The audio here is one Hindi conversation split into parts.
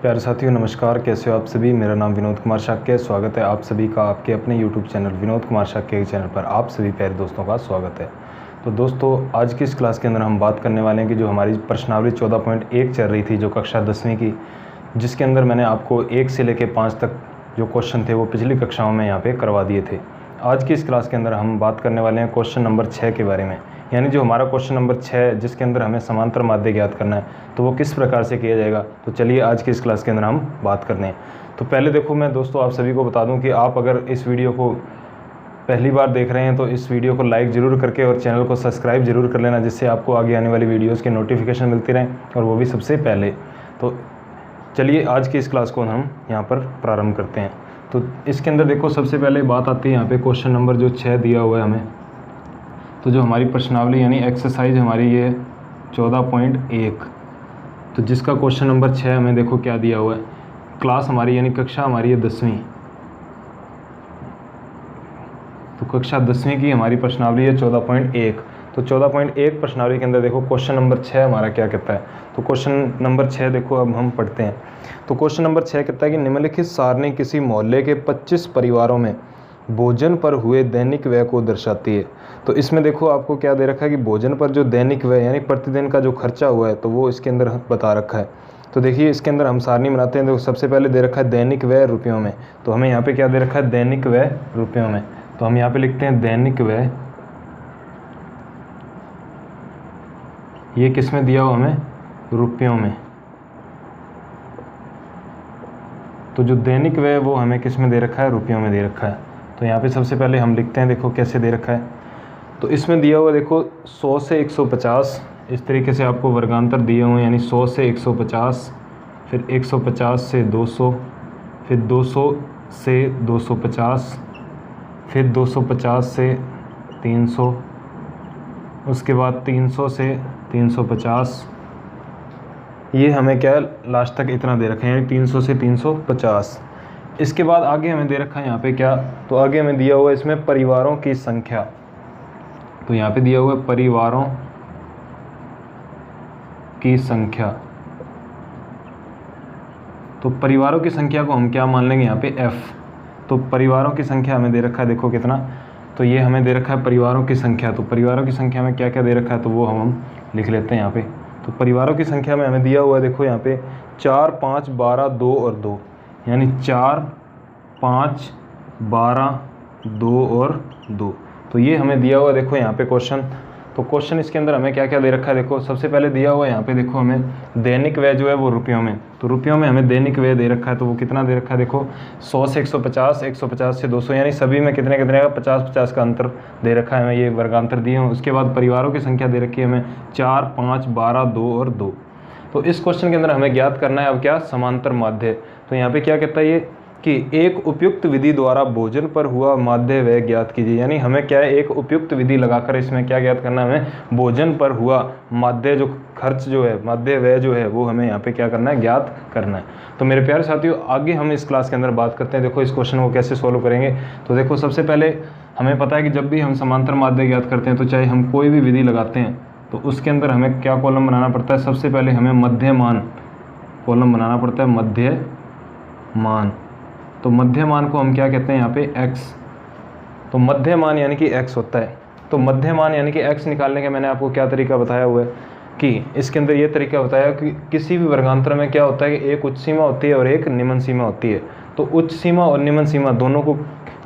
प्यारे साथियों नमस्कार, कैसे हो आप सभी। मेरा नाम विनोद कुमार शाक्य है। स्वागत है आप सभी का आपके अपने यूट्यूब चैनल विनोद कुमार शाक्य के चैनल पर। आप सभी प्यारे दोस्तों का स्वागत है। तो दोस्तों, आज की इस क्लास के अंदर हम बात करने वाले हैं कि जो हमारी प्रश्नावली 14.1 चल रही थी, जो कक्षा 10वीं की, जिसके अंदर मैंने आपको 1 से लेकर 5 तक जो क्वेश्चन थे वो पिछली कक्षाओं में यहाँ पर करवा दिए थे। आज की इस क्लास के अंदर हम बात करने वाले हैं क्वेश्चन नंबर 6 के बारे में, यानी जो हमारा क्वेश्चन नंबर 6 जिसके अंदर हमें समांतर माध्य ज्ञात करना है, तो वो किस प्रकार से किया जाएगा। तो चलिए आज की इस क्लास के अंदर हम बात करते हैं। तो पहले देखो, मैं दोस्तों आप सभी को बता दूं कि आप अगर इस वीडियो को पहली बार देख रहे हैं तो इस वीडियो को लाइक ज़रूर करके और चैनल को सब्सक्राइब ज़रूर कर लेना, जिससे आपको आगे आने वाली वीडियोज़ की नोटिफिकेशन मिलती रहें और वो भी सबसे पहले। तो चलिए आज की इस क्लास को हम यहाँ पर प्रारंभ करते हैं। तो इसके अंदर देखो, सबसे पहले बात आती है यहाँ पे क्वेश्चन नंबर जो 6 दिया हुआ है हमें। तो जो हमारी प्रश्नावली यानी एक्सरसाइज हमारी ये 14.1, तो जिसका क्वेश्चन नंबर 6 हमें देखो क्या दिया हुआ है। क्लास हमारी यानी कक्षा हमारी है 10वीं, तो कक्षा 10वीं की हमारी प्रश्नावली है 14.1। तो 14.1 प्रश्नावली के अंदर देखो क्वेश्चन नंबर 6 हमारा क्या कहता है। तो क्वेश्चन नंबर 6 देखो अब हम पढ़ते हैं। तो क्वेश्चन नंबर 6 कहता है कि निम्नलिखित सारणी किसी मोहल्ले के 25 परिवारों में भोजन पर हुए दैनिक व्यय को दर्शाती है। तो इसमें देखो आपको क्या दे रखा है कि भोजन पर जो दैनिक व्यय यानी प्रतिदिन का जो खर्चा हुआ है, तो वो इसके अंदर बता रखा है। तो देखिए इसके अंदर हम सारणी बनाते हैं। देखो सबसे पहले दे रखा है दैनिक व्यय रुपयों में, तो हमें यहाँ पे क्या दे रखा है, दैनिक व्यय रुपयों में। तो हम यहाँ पे लिखते हैं दैनिक व्यय, ये किस में दिया हुआ हमें, रुपयों में। तो जो दैनिक व्यय वो हमें किस में दे रखा है, रुपयों में दे रखा है। तो यहाँ पे सबसे पहले हम लिखते हैं, देखो कैसे दे रखा है। तो इसमें दिया हुआ देखो 100 से 150 इस तरीके से आपको वर्गांतर दिए हुए हैं, यानी 100 से 150, फिर 150 से 200, फिर 200 से 250, फिर 250 से 300, उसके बाद 300 से 350, ये हमें क्या है लास्ट तक इतना दे रखा है, यानी 300 से 350। इसके बाद आगे हमें दे रखा है यहाँ पे क्या, तो आगे हमें दिया हुआ है इसमें परिवारों की संख्या। तो यहाँ पे दिया हुआ है परिवारों की संख्या। तो परिवारों की संख्या को हम क्या मान लेंगे यहाँ पे f। तो परिवारों की संख्या हमें दे रखा है, देखो कितना, तो ये हमें दे रखा है परिवारों की संख्या। तो परिवारों की संख्या में क्या क्या दे रखा है, तो वो हम लिख लेते हैं यहाँ पे। तो परिवारों की संख्या में हमें दिया हुआ है, देखो यहाँ पे 4, 5, 12, 2 और 2, यानी 4, 5, 12, 2 और 2। तो ये हमें दिया हुआ है देखो यहाँ पे क्वेश्चन। तो क्वेश्चन इसके अंदर हमें क्या क्या दे रखा है, देखो सबसे पहले दिया हुआ है यहाँ पे देखो हमें दैनिक व्यय जो है वो रुपयों में। तो रुपयों में हमें दैनिक व्यय दे रखा है, तो वो कितना दे रखा है, देखो 100 से 150, 150 से 200, यानी सभी में कितने कितने का 50-50 का अंतर दे रखा है हमें, ये वर्गांतर दिए हैं। उसके बाद परिवारों की संख्या दे रखी है हमें 4, 5, 12, 2 और 2। तो इस क्वेश्चन के अंदर हमें ज्ञात करना है अब क्या, समांतर माध्य। तो यहाँ पे क्या कहता है ये कि एक उपयुक्त विधि द्वारा भोजन पर हुआ माध्य व्यय ज्ञात कीजिए। यानी हमें क्या है, एक उपयुक्त विधि लगाकर इसमें क्या ज्ञात करना है, हमें भोजन पर हुआ माध्य जो खर्च जो है, माध्य व्यय जो है, वो हमें यहाँ पे क्या करना है, ज्ञात करना है। तो मेरे प्यारे साथियों, आगे हम इस क्लास के अंदर बात करते हैं। देखो इस क्वेश्चन को कैसे सोल्व करेंगे। तो देखो सबसे पहले हमें पता है कि जब भी हम समांतर माध्य ज्ञात करते हैं, तो चाहे हम कोई भी विधि लगाते हैं, तो उसके अंदर हमें क्या कॉलम बनाना पड़ता है, सबसे पहले हमें मध्यमान कॉलम बनाना पड़ता है, मध्यमान। तो मध्यमान को हम क्या कहते हैं यहाँ पे, x। तो मध्यमान यानी कि x होता है। तो मध्यमान यानी कि x निकालने का मैंने आपको क्या तरीका बताया हुआ है कि इसके अंदर ये तरीका बताया कि किसी भी वर्गांतर में क्या होता है कि एक उच्च सीमा होती है और एक निम्न सीमा होती है। तो उच्च सीमा और निम्न सीमा दोनों को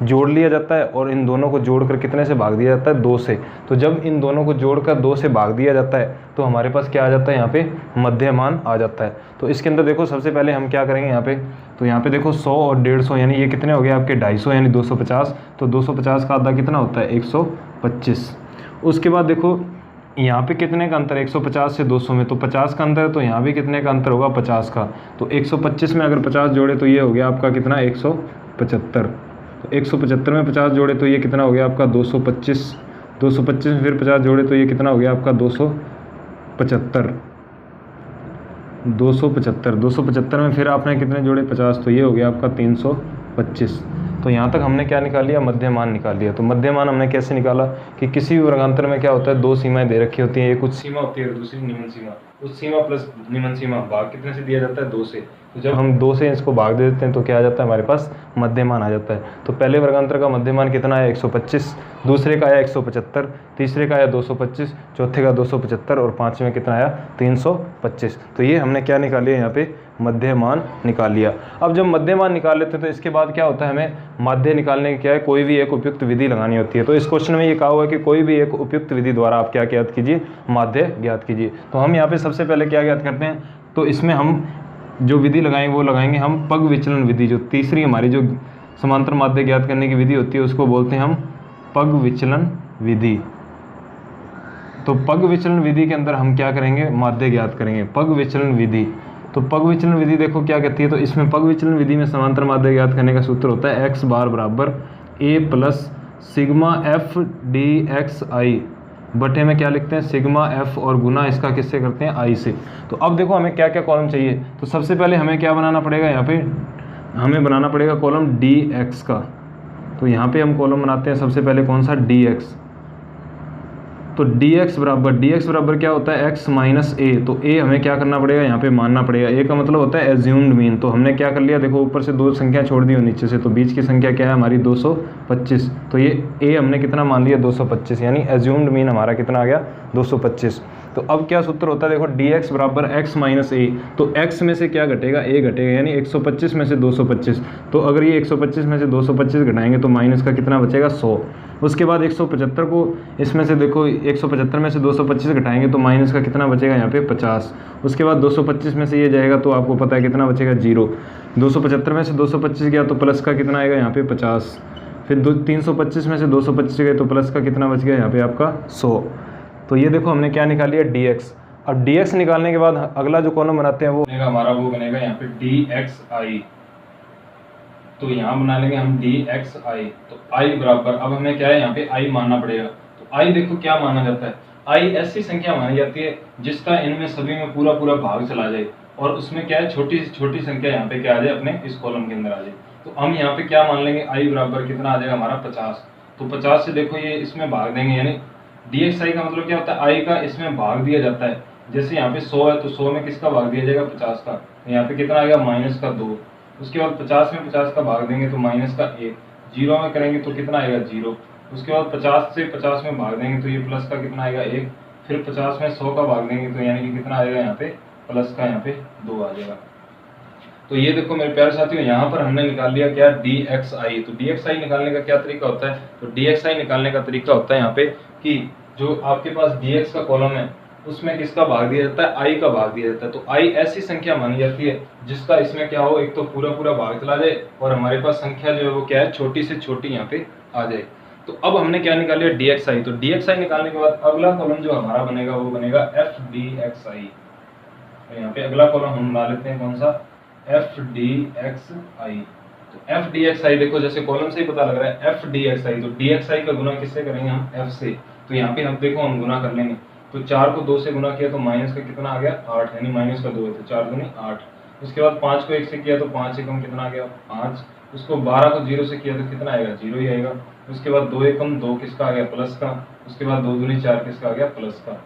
जोड़ लिया जाता है और इन दोनों को जोड़कर कितने से भाग दिया जाता है, 2 से। तो जब इन दोनों को जोड़कर 2 से भाग दिया जाता है, तो हमारे पास क्या आ जाता है, यहाँ पे मध्यमान आ जाता है। तो इसके अंदर देखो सबसे पहले हम क्या करेंगे यहाँ पे, तो यहाँ पे देखो 100 और 150, यानी ये कितने हो गए आपके 250, यानी 250। तो 250 का आधा कितना होता है, 125। उसके बाद देखो यहाँ पे कितने का अंतर है, 150 से 200 में तो 50 का अंतर है। तो यहाँ भी कितने का अंतर होगा, 50 का। तो 125 में अगर 50 जोड़े तो ये हो गया आपका कितना, 175। तो 175 में 50 जोड़े तो ये कितना हो गया आपका, 225। 225 में फिर 50 जोड़े तो ये कितना हो गया आपका, 275। 275 में फिर आपने कितने जोड़े, 50, तो ये हो गया आपका 325। तो यहाँ तक हमने क्या निकाल लिया, मध्यमान निकाल लिया। तो मध्यमान हमने कैसे निकाला कि किसी भी वर्गांतर में क्या होता है, 2 सीमाएं दे रखी होती हैं, एक उच्च सीमा होती है और दूसरी निम्न सीमा। उस सीमा प्लस निम्न सीमा भाग कितने से दिया जाता है 2 से। तो जब हम 2 से इसको भाग दे देते हैं तो क्या आ जाता है हमारे पास मध्यमान आ जाता है। तो पहले वर्गांतर का मध्यमान कितना आया 125, दूसरे का आया 175, तीसरे का आया 225, चौथे का 275 और पाँचवें कितना आया 325। तो ये हमने क्या निकाल लिया यहाँ पे मध्यमान निकाल लिया। अब जब मध्यमान निकाल लेते हैं तो इसके बाद क्या होता है हमें माध्य निकालने की क्या है कोई भी एक उपयुक्त विधि लगानी होती है। तो इस क्वेश्चन में ये कहा हुआ है कि कोई भी एक उपयुक्त विधि द्वारा आप क्या ज्ञात कीजिए माध्य ज्ञात कीजिए। तो हम यहाँ पे सबसे पहले क्या ज्ञात करते हैं तो इसमें हम जो विधि लगाएंगे वो लगाएंगे हम पग विचलन विधि। जो तीसरी हमारी जो समांतर माध्य ज्ञात करने की विधि होती है उसको बोलते हैं हम पग विचलन विधि। तो पग विचलन विधि के अंदर हम क्या करेंगे माध्य ज्ञात करेंगे पग विचलन विधि। तो पग विचलन विधि देखो क्या कहती है। तो इसमें पग विचलन विधि में समांतर माध्य ज्ञात करने का सूत्र होता है x बार बराबर a plus sigma F D X I बटे में क्या लिखते हैं सिग्मा एफ और गुना इसका किससे करते हैं आई से। तो अब देखो हमें क्या क्या कॉलम चाहिए। तो सबसे पहले हमें क्या बनाना पड़ेगा यहाँ पे हमें बनाना पड़ेगा कॉलम डी एक्स का। तो यहाँ पे हम कॉलम बनाते हैं सबसे पहले कौन सा डी एक्स। तो dx बराबर क्या होता है x माइनस ए। तो a हमें क्या करना पड़ेगा यहाँ पे मानना पड़ेगा। a का मतलब होता है एज्यूम्ड मीन। तो हमने क्या कर लिया देखो ऊपर से 2 संख्या छोड़ दी और नीचे से, तो बीच की संख्या क्या है हमारी 225। तो ये a हमने कितना मान लिया 225 यानी एज्यूम्ड मीन हमारा कितना आ गया 225। तो अब क्या सूत्र होता है देखो dx बराबर x माइनस ए। तो x में से क्या घटेगा a घटेगा यानी 125 में से 225। तो अगर ये 125 में से 225 घटाएंगे तो माइनस का कितना बचेगा 100। उसके बाद 175 को इसमें से देखो 175 में से 225 घटाएंगे तो माइनस का कितना बचेगा यहाँ पे 50। उसके बाद 225 में से ये जाएगा तो आपको पता है कितना बचेगा 0। 275 में से 225 गया तो प्लस का कितना आएगा यहाँ पे 50। फिर 325 में से 225 गए तो प्लस का कितना बच गया यहाँ पे आपका 100। तो ये देखो हमने क्या निकाल लिया dx। अब dx निकालने के बाद अगला जो कॉलम बनाते हैं वो बनेगा हमारा वो बनेगा यहाँ पे dxi। तो यहाँ बना लेंगे हम dxi। तो i बराबर अब हमें क्या है यहाँ पे i मानना पड़ेगा। तो i देखो क्या माना जाता है i ऐसी संख्या मानी जाती है जिसका इनमें सभी में पूरा पूरा भाग चला जाए और उसमें क्या है छोटी से छोटी संख्या यहाँ पे क्या आ जाए अपने इस कॉलम के अंदर आ जाए। तो हम यहाँ पे क्या मान लेंगे i बराबर कितना आ जाएगा हमारा 50। तो 50 से देखो ये इसमें भाग देंगे यानी dxi का मतलब क्या होता है i का इसमें भाग दिया जाता है। जैसे यहाँ पे 100 है तो 100 में किसका भाग दिया जाएगा 50 का। तो यहाँ पे कितना आएगा माइनस का 2। उसके बाद 50 में 50 का भाग देंगे तो माइनस का 1। 0 में करेंगे तो कितना आएगा 0। उसके बाद 50 से 50 में भाग देंगे तो ये प्लस का कितना आएगा 1। फिर 50 में 100 का भाग देंगे तो यानी कि कितना आएगा यहाँ पे प्लस का यहाँ पे 2 आ जाएगा। तो ये देखो मेरे प्यारे साथियों यहाँ पर हमने निकाल लिया क्या dxi। तो dxi निकालने का क्या तरीका होता है। तो dxi निकालने का तरीका होता है यहाँ पे कि जो आपके पास dx का कॉलम है उसमें किसका भाग दिया जाता है i का भाग दिया जाता है। तो i ऐसी संख्या मानी जाती है जिसका इसमें क्या हो एक तो पूरा पूरा भाग चला जाए और हमारे पास संख्या जो है वो क्या है छोटी से छोटी यहाँ पे आ जाए। तो अब हमने क्या निकाल लिया dxi। तो dxi निकालने के बाद अगला कॉलम जो हमारा बनेगा वो बनेगा fdxi। तो यहाँ पे अगला कॉलम हम बना लेते हैं कौन सा fdxi। तो fdxi देखो जैसे कॉलम से ही पता लग रहा है fdxi। तो dxi का गुना किससे करेंगे हम f से। तो यहाँ पे हम देखो हम गुना कर लेंगे। तो 4 को 2 से गुना किया तो माइनस का कितना आ गया 8 यानी माइनस का 2 है तो 4 दूनी 8। उसके बाद 5 को 1 से किया तो 5 एकम कितना आ गया 5। उसको 12 को 0 से किया तो कितना आएगा 0 ही आएगा। उसके बाद 2 एकम 2 किसका आ गया प्लस का। उसके बाद 2 दूनी 4 किसका आ गया प्लस का।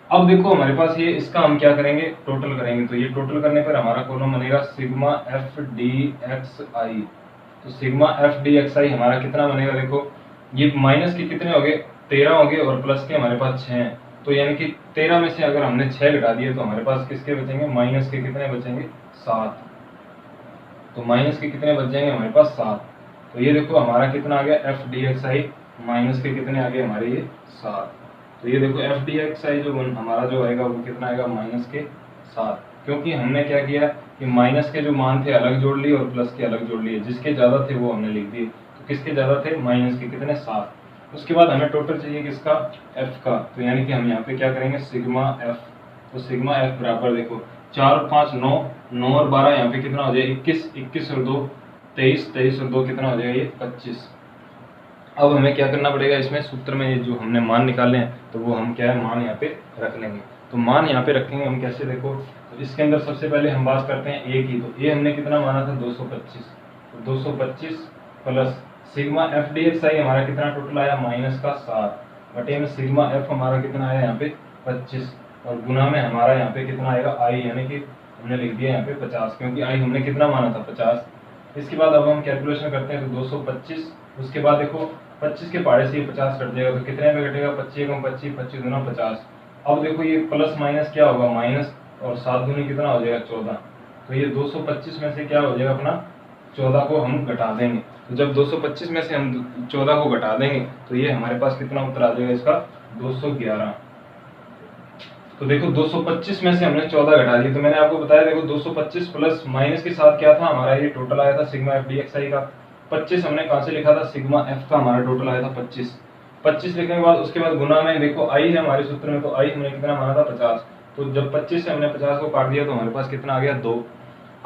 अब देखो हमारे पास ये इसका हम क्या करेंगे टोटल करेंगे। तो ये टोटल करने पर हमारा कॉलम बनेगा सिग्मा fdxi। तो सिग्मा fdxi हमारा कितना बनेगा देखो ये माइनस के कितने हो गए 13 हो गए और प्लस के हमारे पास 6 हैं। तो यानी कि 13 में से अगर हमने 6 घटा दिए तो हमारे पास किसके बचेंगे माइनस के कितने बचेंगे 7। तो माइनस के कितने बच जाएंगे हमारे पास 7। तो ये देखो हमारा कितना आ गया fdxi माइनस के कितने आ गए हमारे ये 7। तो ये देखो fdxi जो हमारा जो आएगा वो कितना आएगा माइनस के 7। क्योंकि हमने क्या किया कि माइनस के जो मान थे अलग जोड़ लिए और प्लस के अलग जोड़ लिए। जिसके ज़्यादा थे वो हमने लिख दिए। तो किसके ज़्यादा थे माइनस के कितने 7। उसके बाद हमें टोटल चाहिए किसका f का। तो यानी कि हम यहाँ पे क्या करेंगे सिग्मा f। तो सिग्मा f बराबर देखो 4 और 5 9 9 और 12 यहाँ पे कितना हो जाए 21 21 और 2 23 23 और 2 कितना हो जाएगा ये 25। अब हमें क्या करना पड़ेगा इसमें सूत्र में जो हमने मान निकाले हैं तो वो हम क्या है मान यहाँ पे रख लेंगे। तो मान यहाँ पे रखेंगे हम कैसे देखो। तो इसके अंदर सबसे पहले हम बात करते हैं a की। तो a हमने कितना माना था 225। तो 225 प्लस सिग्मा fdxi हमारा कितना टोटल आया माइनस का 7 बटे में सिग्मा f हमारा कितना आया यहाँ पे 25। और गुना में हमारा यहाँ पे कितना आएगा आई, यानी कि हमने लिख दिया यहाँ पे 50, क्योंकि आई हमने कितना माना था 50। इसके बाद अब हम कैलकुलेशन करते हैं तो 225, उसके बाद देखो 25 के पहाड़े से ये 50 कट जाएगा तो कितने में कटेगा 25 कम 25, 25 गुना 50। अब देखो ये प्लस माइनस क्या होगा माइनस, और 7 दूनी कितना हो जाएगा 14। तो ये 225 में से क्या हो जाएगा अपना 14 को हम घटा देंगे। तो जब 225 में से हम 14 को घटा देंगे तो ये हमारे पास कितना उत्तर आ जाएगा इसका 211। तो देखो 225 में से हमने 14 घटा दिया, तो मैंने आपको बताया देखो 225 प्लस माइनस के साथ क्या था हमारा, ये टोटल आया था सिग्मा एफ डी एक्स आई का। 25 हमने कहाँ से लिखा था, सिग्मा एफ का हमारा टोटल आया था 25। 25 लिखने के बाद उसके बाद गुना में देखो आई है हमारे सूत्र में, तो आई हमने कितना माना था 50। तो जब 25 से हमने 50 को काट दिया तो हमारे पास कितना आ गया 2।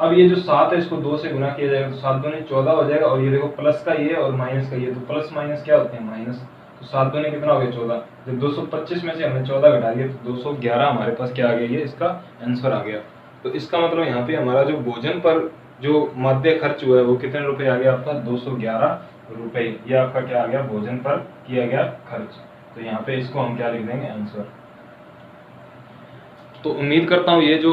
अब ये जो 7 है इसको 2 से गुना किया जाएगा तो 7 दूनी 14 हो जाएगा, और ये देखो प्लस का ये और माइनस का ये, तो प्लस माइनस क्या होते हैं माइनस, तो 7 दूनी कितना हो गया 14। जब 225 में से हमने 14 घटा दिया तो 211 हमारे पास क्या आ गया, ये इसका आंसर आ गया। तो इसका मतलब यहाँ पे हमारा जो भोजन पर जो माध्य खर्च हुआ है वो कितने रुपए आ गया आपका 211 रुपए, ये आपका क्या आ गया भोजन पर किया गया खर्च। तो यहाँ पे इसको हम क्या लिख देंगे आंसर। तो उम्मीद करता हूँ ये जो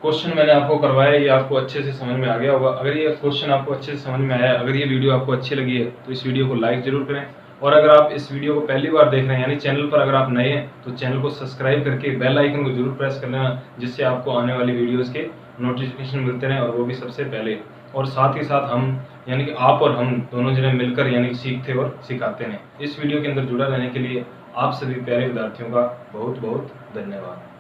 क्वेश्चन मैंने आपको करवाया ये आपको अच्छे से समझ में आ गया होगा। अगर ये क्वेश्चन आपको अच्छे से समझ में आया, अगर ये वीडियो आपको अच्छी लगी है तो इस वीडियो को लाइक जरूर करें, और अगर आप इस वीडियो को पहली बार देख रहे हैं यानी चैनल पर अगर आप नए हैं तो चैनल को सब्सक्राइब करके बेल आइकन को जरूर प्रेस कर लेना, जिससे आपको आने वाली वीडियोस के नोटिफिकेशन मिलते रहें, और वो भी सबसे पहले। और साथ ही साथ हम यानी कि आप और हम दोनों जने मिलकर यानी कि सीखते और सिखाते हैं। इस वीडियो के अंदर जुड़ा रहने के लिए आप सभी प्यारे विद्यार्थियों का बहुत बहुत धन्यवाद।